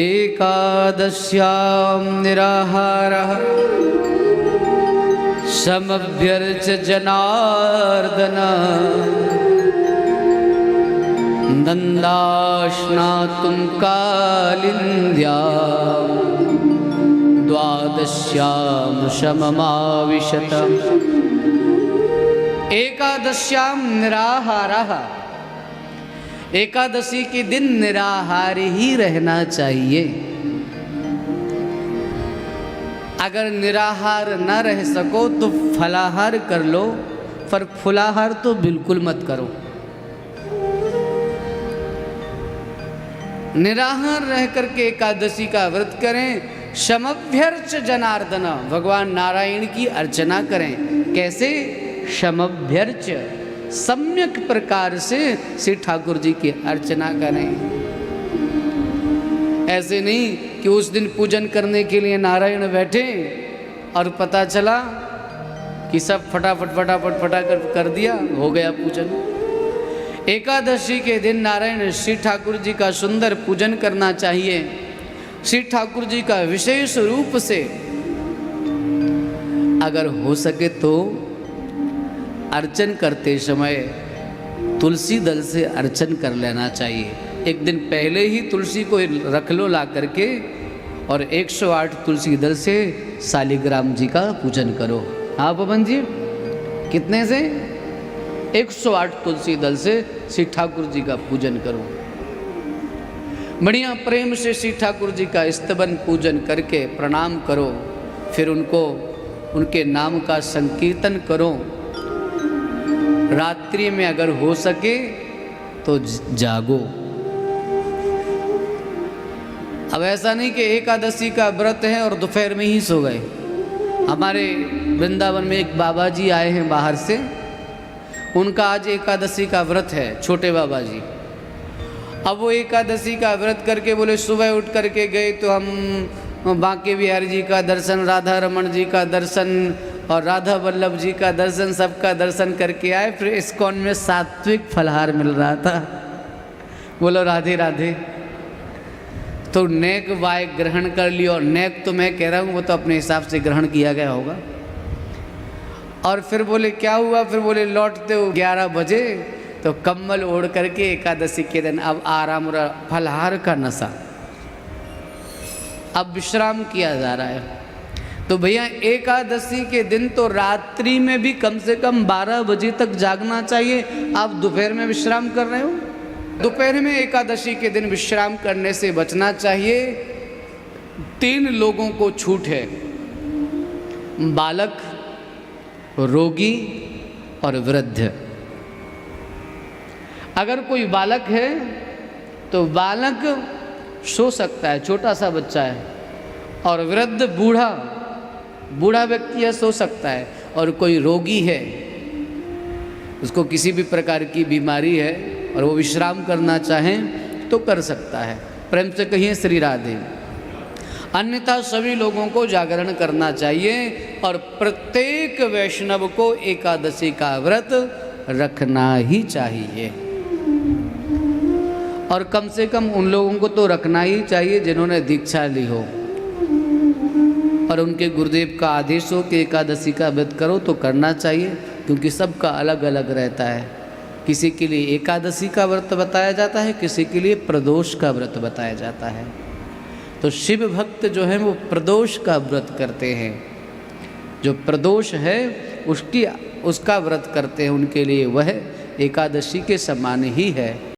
एकादश्यां निराहारः समभ्यर्च्य जनार्दन दन्दाश्नातुं कालिन्द्यां द्वादश्यां शममाविशत। एकादश्यां निराहारः, एकादशी के दिन निराहार ही रहना चाहिए। अगर निराहार न रह सको तो फलाहार कर लो, पर फुलाहार तो बिल्कुल मत करो। निराहार रह करके एकादशी का व्रत करें। शमभ्यर्च जनार्दन, भगवान नारायण की अर्चना करें। कैसे? शमभ्यर्च, सम्यक प्रकार से श्री ठाकुर जी की अर्चना करें। ऐसे नहीं कि उस दिन पूजन करने के लिए नारायण बैठे और पता चला कि सब फटाफट कर दिया, हो गया पूजन। एकादशी के दिन नारायण श्री ठाकुर जी का सुंदर पूजन करना चाहिए। श्री ठाकुर जी का विशेष रूप से अगर हो सके तो अर्चन करते समय तुलसी दल से अर्चन कर लेना चाहिए। एक दिन पहले ही तुलसी को रख लो ला करके, और 108 तुलसी दल से शालिग्राम जी का पूजन करो। हाँ पवन जी, कितने से? 108 तुलसी दल से श्री ठाकुर जी का पूजन करो। बढ़िया प्रेम से श्री ठाकुर जी का स्तवन पूजन करके प्रणाम करो। फिर उनको उनके नाम का संकीर्तन करो। रात्रि में अगर हो सके तो जागो। अब ऐसा नहीं कि एकादशी का व्रत है और दोपहर में ही सो गए। हमारे वृंदावन में एक बाबा जी आए हैं बाहर से, उनका आज एकादशी का व्रत है, छोटे बाबा जी। अब वो एकादशी का व्रत करके बोले सुबह उठ करके गए तो हम बांके बिहारी जी का दर्शन, राधा रमन जी का दर्शन और राधा वल्लभ जी का दर्शन, सबका दर्शन करके आए। फिर इस्कॉन में सात्विक फलहार मिल रहा था। बोलो राधे राधे। तो नेक वाय ग्रहण कर लियो। नेक तो मैं कह रहा हूँ, वो तो अपने हिसाब से ग्रहण किया गया होगा। और फिर बोले क्या हुआ? फिर बोले लौटते हो 11 बजे तो कम्बल ओढ़ करके एकादशी के दिन अब आराम, फलहार का नशा, अब विश्राम किया जा रहा है। तो भैया एकादशी के दिन तो रात्रि में भी कम से कम 12 बजे तक जागना चाहिए। आप दोपहर में विश्राम कर रहे हो। दोपहर में एकादशी के दिन विश्राम करने से बचना चाहिए। 3 लोगों को छूट है, बालक, रोगी और वृद्ध। अगर कोई बालक है तो बालक सो सकता है, छोटा सा बच्चा है, और वृद्ध बूढ़ा व्यक्ति है, सो सकता है। और कोई रोगी है, उसको किसी भी प्रकार की बीमारी है और वो विश्राम करना चाहें तो कर सकता है। प्रेम से कहिए श्री राधे। अन्यथा सभी लोगों को जागरण करना चाहिए और प्रत्येक वैष्णव को एकादशी का व्रत रखना ही चाहिए। और कम से कम उन लोगों को तो रखना ही चाहिए जिन्होंने दीक्षा ली हो और उनके गुरुदेव का आदेश हो कि एकादशी का व्रत करो तो करना चाहिए, क्योंकि सबका अलग अलग रहता है। किसी के लिए एकादशी का व्रत बताया जाता है, किसी के लिए प्रदोष का व्रत बताया जाता है। तो शिव भक्त जो हैं वो प्रदोष का व्रत करते हैं। जो प्रदोष है उसका व्रत करते हैं, उनके लिए वह एकादशी के समान ही है।